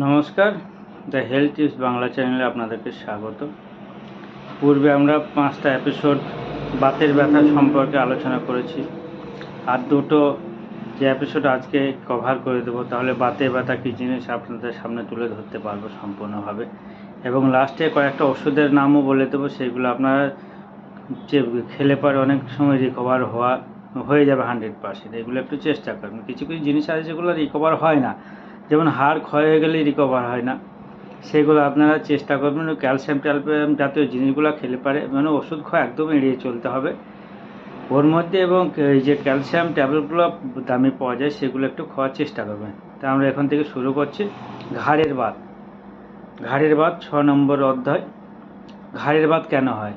নমস্কার, the health is Bangla চ্যানেলে আপনাদেরকে স্বাগত। পূর্বে আমরা 5টা এপিসোড বাতের ব্যথা সম্পর্কে আলোচনা করেছি, আর দুটো যে এপিসোড আজকে কভার করে দেবো, তাহলে বাতের ব্যথা কী জিনিস আপনাদের সামনে তুলে ধরতে পারবো সম্পূর্ণভাবে। এবং লাস্টে কয়েকটা ওষুধের নামও বলে দেবো, সেইগুলো আপনারা যে খেলে পরে অনেক সময় রিকভার হয়ে যাবে 100%। এগুলো একটু চেষ্টা করবেন। কিছু কিছু জিনিস আছে যেগুলো রিকভার হয় না, যেমন হাড় ক্ষয় হয়ে গেলেই রিকভার হয় না, সেগুলো আপনারা চেষ্টা করবেন। ক্যালসিয়াম ট্যালসিয়াম জাতীয় জিনিসগুলো খেলে পারে, মানে ওষুধ খাওয়া একদম এড়িয়ে চলতে হবে ওর মধ্যে। এবং এই যে ক্যালসিয়াম ট্যাবলেটগুলো দামি পাওয়া যায়, সেগুলো একটু খাওয়ার চেষ্টা করবেন। তা আমরা এখন থেকে শুরু করছি। ঘাড়ের বাত। 6 নম্বর অধ্যায়। ঘাড়ের বাত কেন হয়,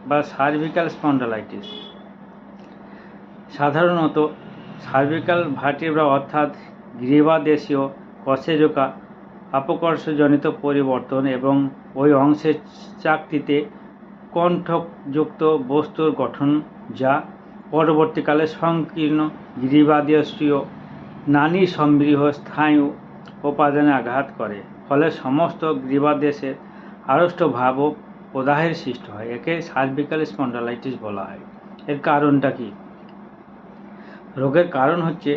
বা সার্ভিক্যাল স্পন্ডালাইটিস। সাধারণত সার্ভিক্যাল ভার্টিব্রা অর্থাৎ গ্রীবাদেশীয় কশেরুকা আপকর্ষজনিত পরিবর্তন এবং ওই অংশের চাকতিতে কণ্ঠকযুক্ত বস্তুর গঠন, যা পরবর্তীকালে সংকীর্ণ গ্রীবাদেশীয় নানী সমৃহ স্নায়ু উপাদানে আঘাত করে, ফলে সমস্ত গ্রীবাদেশের আড়ষ্টভাব ও প্রদাহের সৃষ্টি হয়। একে সার্ভিক্যাল স্পন্ডালাইটিস বলা হয়। এর কারণটা কি? রোগের কারণ হচ্ছে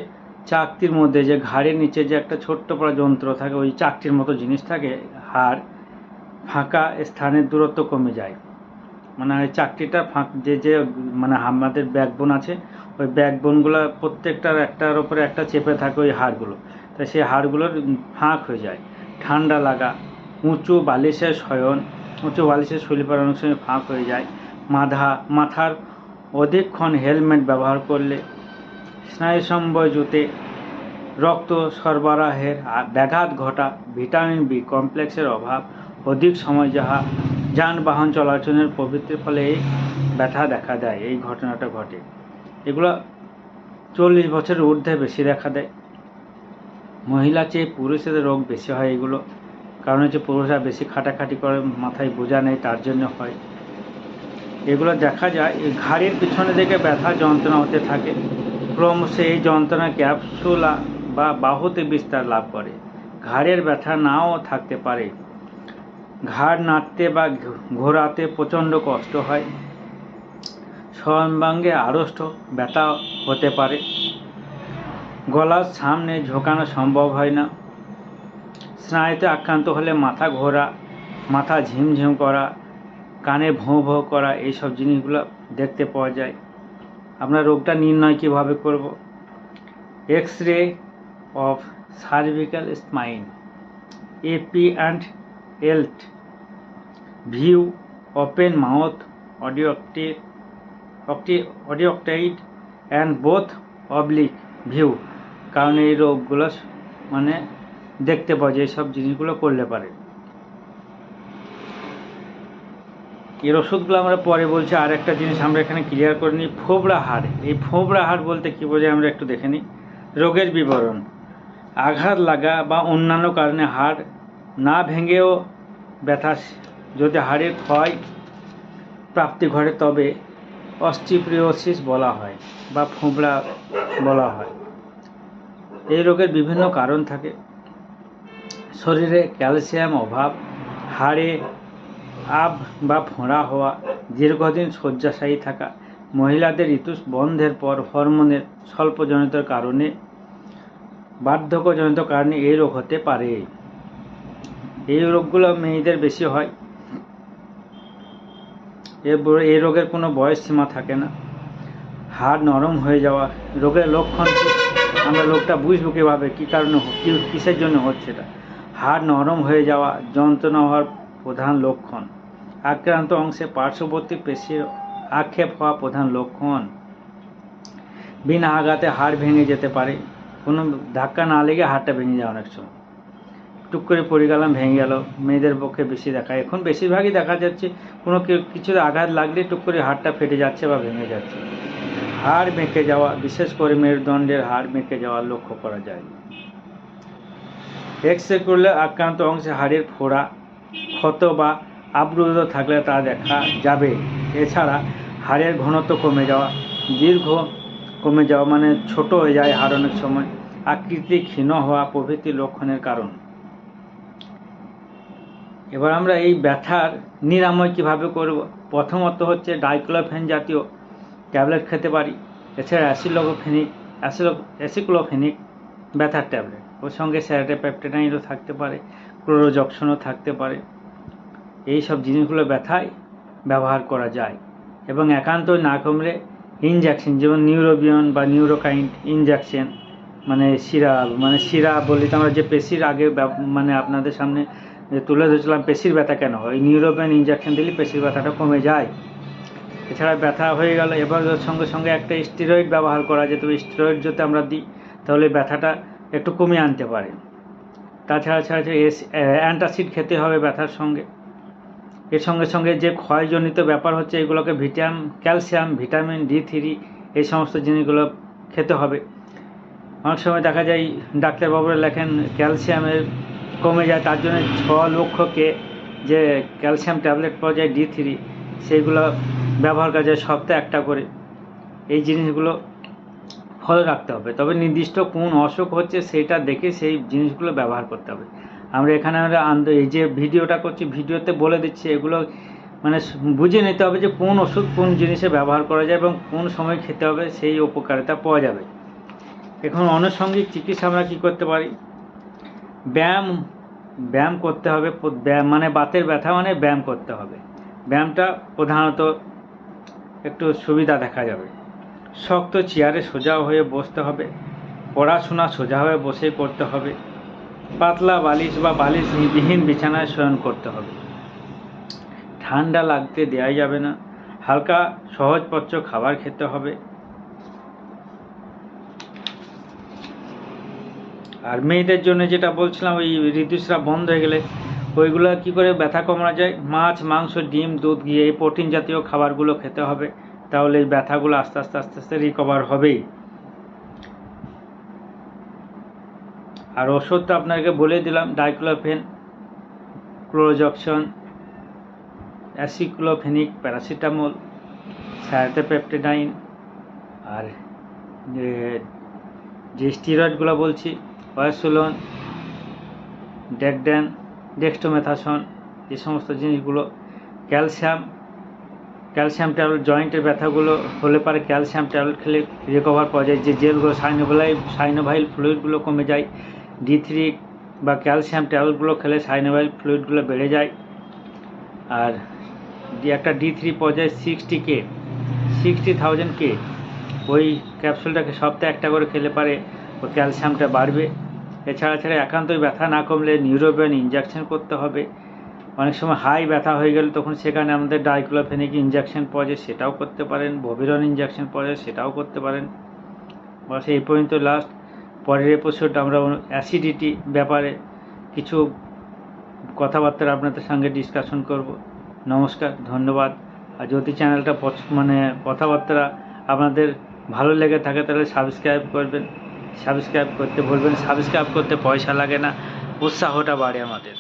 চাকতির মধ্যে যে ঘাড়ের নিচে যে একটা ছোট্ট পড়া যন্ত্র থাকে, ওই চাকতির মতো জিনিস থাকে, হাড় ফাঁকা স্থানের দূরত্ব কমে যায়। মানে ওই চাকতিটা যে মানে আমাদের ব্যাকবোন আছে, ওই ব্যাকবোনগুলো প্রত্যেকটার একটার ওপরে একটা চেপে থাকে ওই হাড়গুলো, তাই সেই হাড়গুলোর ফাঁক হয়ে যায়। ঠান্ডা লাগা, উঁচু বালিশের শয়ন, উঁচু বালিশের শৈলীপার অনেক সময় ফাঁক হয়ে যায়। মাথার অধিকক্ষণ হেলমেট ব্যবহার করলে, স্নায়ুসংবয়যুতে রক্ত সরবরাহের ব্যাঘাত ঘটা, ভিটামিন বি কমপ্লেক্সের অভাব, অধিক সময় যানবাহন চলাচলের প্রবৃত্তির ফলে এই ব্যথা দেখা দেয়। এই ঘটনাটা ঘটে। এগুলো 40 বছরের ঊর্ধ্বে বেশি দেখা দেয়। মহিলা চেয়ে পুরুষেদের রোগ বেশি হয় এগুলো, কারণ হচ্ছে পুরুষরা বেশি খাটাখাটি করে, মাথায় বোঝা নেই, তার জন্য হয়। এগুলো দেখা যায় এই ঘাড়ের পিছনে দিকে ব্যথা যন্ত্রণা হতে থাকে। ক্রমশ এই যন্ত্রণা ক্যাপসুলা বা বাহুতে বিস্তার লাভ করে। ঘাড়ের ব্যথা নাও থাকতে পারে। ঘাড় নাড়তে বা ঘোরাতে প্রচণ্ড কষ্ট হয়। সর্বাঙ্গে আড়ষ্ট ব্যথা হতে পারে। গলার সামনে ঝোঁকানো সম্ভব হয় না। স্নায়ুতে আক্রান্ত হলে মাথা ঘোরা, মাথা ঝিমঝিম করা, কানে ভোঁ ভোঁ করা, এইসব জিনিসগুলো দেখতে পাওয়া যায়। আমরা রোগটা নির্ণয় কীভাবে করব? X-ray of cervical spine, AP and lat view, open mouth odontoid and both oblique view. কারণ এই রোগগুলো মানে দেখতে পাওয়া যায়, এইসব জিনিসগুলো করলে পারে। এর ওষুধগুলো আমরা পরে বলছি। আর একটা জিনিস আমরা এখানে ক্লিয়ার করে নিই, ফোবরা হাড়। এই ফোবরা হাড় বলতে কী বোঝায় আমরা একটু দেখে নিই। রোগের বিবরণ: আঘাত লাগা বা অন্যান্য কারণে হাড় না ভেঙেও ব্যথা, যদি হাড়ের ক্ষয় প্রাপ্তি ঘটে তবে অস্টিওপোরোসিস বলা হয় বা ফোবরা বলা হয়। এই রোগের বিভিন্ন কারণ থাকে। শরীরে ক্যালসিয়াম অভাব, হাড়ে আব বা ফোঁড়া হওয়া, দীর্ঘদিন শয্যাশায়ী থাকা, মহিলাদের ঋতু বন্ধের পর হরমোনের স্বল্পজনিত কারণে, বার্ধক্যজনিত কারণে এই রোগ হতে পারে। এই রোগগুলো মেয়েদের বেশি হয়। এই রোগের কোনো বয়স সীমা থাকে না। হাড় নরম হয়ে যাওয়া। রোগের লক্ষণ আমরা রোগটা বুঝবো কীভাবে, কী কারণে, কিসের জন্য হচ্ছে এটা? হাড় নরম হয়ে যাওয়া যন্ত্রণা হওয়ার প্রধান লক্ষণ। আক্রান্ত অংশে পার্শ্ববর্তী পেশির আক্ষেপ হওয়া প্রধান লক্ষণ। বিনা আঘাতে হাড় ভেঙে যেতে পারে। কোনো ধাক্কা না লেগে হাড়টা ভেঙে যায়। অনেক সময় টুক করে পড়ে গেলাম, ভেঙে গেল। মেয়েদের পক্ষে বেশি দেখা, এখন বেশিরভাগই দেখা যাচ্ছে কোনো কিছু আঘাত লাগলে টুক করে হাড়টা ফেটে যাচ্ছে বা ভেঙে যাচ্ছে। হাড় বেঁকে যাওয়া, বিশেষ করে মেরুদণ্ডের হাড় বেঁকে যাওয়া লক্ষ্য করা যায়। এক্স-রে করলে আক্রান্ত অংশে হাড়ের ফোড়া, ক্ষত বা আবরুদ্ধ থাকলে তা দেখা যাবে। এছাড়া হাড়ের ঘনত্ব কমে যাওয়া, দীর্ঘ কমে যাওয়া মানে ছোট হয়ে যায় হাড় অনেক সময়, আকৃতি ক্ষীণ হওয়া প্রভৃতি লক্ষণের কারণ। এবার আমরা এই ব্যথার নিরাময় কিভাবে করব? প্রথমত হচ্ছে ডাইক্লোফেন জাতীয় ট্যাবলেট খেতে পারি। এছাড়া অ্যাসিক্লোফেনিক ব্যথার ট্যাবলেট, ওর সঙ্গে স্যারাটেপেপটেনাইনও থাকতে পারে, ক্লোরোজক্সনও থাকতে পারে। এই সব জিনিসগুলো ব্যথায় ব্যবহার করা যায়। এবং একান্ত না কমলে ইনজেকশন, যেমন নিউরোবিয়ন বা নিউরোকাইন্ড ইনজেকশন, শিরা বলি তো আমরা, যে পেশির আগে আপনাদের সামনে তুলে ধরেছিলাম পেশির ব্যথা কেন হয়, নিউরোবিয়ন ইনজেকশন দিলে পেশির ব্যথাটা কমে যায়। এছাড়া ব্যথা হয়ে গেল, এবার ওর সঙ্গে সঙ্গে একটা স্টেরয়েড ব্যবহার করা যেত। স্টেরয়েড যদি আমরা দিই তাহলে ব্যথাটা একটু কমিয়ে আনতে পারে। তাছাড়া অ্যান্টাসিড খেতে হবে ব্যথার সঙ্গে। এর সঙ্গে সঙ্গে যে ক্ষয়জনিত ব্যাপার হচ্ছে, এগুলোকে ক্যালসিয়াম, ভিটামিন D3 এই সমস্ত জিনিসগুলো খেতে হবে। অনেক সময় দেখা যায় ডাক্তারবাবুরা লেখেন ক্যালসিয়ামের কমে যায়, তার জন্য 6 লক্ষকে যে ক্যালসিয়াম ট্যাবলেট পাওয়া যায় D3, সেইগুলো ব্যবহার করা যায় সপ্তাহে একটা করে। এই জিনিসগুলো ফলো রাখতে হবে, তবে নির্দিষ্ট কোন অসুখ হচ্ছে সেটা দেখে সেই জিনিসগুলো ব্যবহার করতে হবে। আমরা এই যে ভিডিওটা করছি, ভিডিওতে বলে দিচ্ছি, এগুলো বুঝে নিতে হবে যে কোন ওষুধ কোন জিনিসে ব্যবহার করা যায় এবং কোন সময় খেতে হবে, সেই উপকারিতা পাওয়া যাবে। এখন আনুষঙ্গিক চিকিৎসা আমরা কী করতে পারি? ব্যায়াম করতে হবে। বাতের ব্যথা ব্যায়াম করতে হবে। ব্যায়ামটা প্রধানত একটু সুবিধা দেখা যাবে। শক্ত চেয়ারে সোজা হয়ে বসতে হবে। পড়াশোনা সোজা হয়ে বসে করতে হবে। পাতলা বালিশ বা বালিশবিহীন বিছানায় শয়ন করতে হবে। ঠান্ডা লাগতে দেওয়া যাবে না। হালকা সহজপাচ্য খাবার খেতে হবে। আর মেয়েদের জন্য যেটা বলছিলাম, ওই ঋতুস্রাব বন্ধ হয়ে গেলে ওইগুলো কী করে ব্যথা কমানো যায়? মাছ, মাংস, ডিম, দুধ, ঘি, এই প্রোটিন জাতীয় খাবারগুলো খেতে হবে। তাহলে এই ব্যথাগুলো আস্তে আস্তে রিকভার হবেই। আর ওষুধটা আপনাকে বলে দিলাম, ডাইক্লোফেন, ক্লোরোজক্সন, অ্যাসিক্লোফেনিক, প্যারাসিটামল, স্যারাটেপেপটেনাইন, আর যে স্টেরয়েডগুলো বলছি, ওয়াসোলন, ডেক্সটোমেথাসন, এই সমস্ত জিনিসগুলো। ক্যালসিয়াম ট্যাবলেট, জয়েন্টের ব্যথাগুলো হলে পারে ক্যালসিয়াম ট্যাবলেট খেলে রিকভার পাওয়া যায়। যে জেলগুলো সাইনোভাইল ফ্লুইডগুলো কমে যায়। D3 বা ক্যালসিয়াম ট্যাবলেটগুলো খেলে সাইনোভাইল ফ্লুইডগুলো বেড়ে যায়। আর একটা D3 পাওয়া যায় 60,000K, ওই ক্যাপসুলটাকে সপ্তাহে একটা করে খেলে পারে ওই ক্যালসিয়ামটা বাড়বে। এছাড়া একান্তই ব্যথা না কমলে নিউরোবিয়ন ইনজেকশন করতে হবে। অনেক সময় হাই ব্যথা হয়ে গেলে তখন সেখানে আমাদের ডাইক্লোফেনিক ইনজেকশন পাওয়া যায়, সেটাও করতে পারেন। ভোভিরন ইনজেকশন পাওয়া যায়, সেটাও করতে পারেন। বাস এই পর্যন্ত লাস্ট। পরের এপিসোড আমরা অ্যাসিডিটি ব্যাপারে কিছু কথাবার্তা আপনাদের সঙ্গে ডিসকাশন করব। নমস্কার, ধন্যবাদ। আর যদি চ্যানেলটা কথাবার্তা আপনাদের ভালো লেগে থাকে তাহলে সাবস্ক্রাইব করবেন। সাবস্ক্রাইব করতে ভুলবেন। সাবস্ক্রাইব করতে পয়সা লাগে না, উৎসাহটা বাড়ে আমাদের।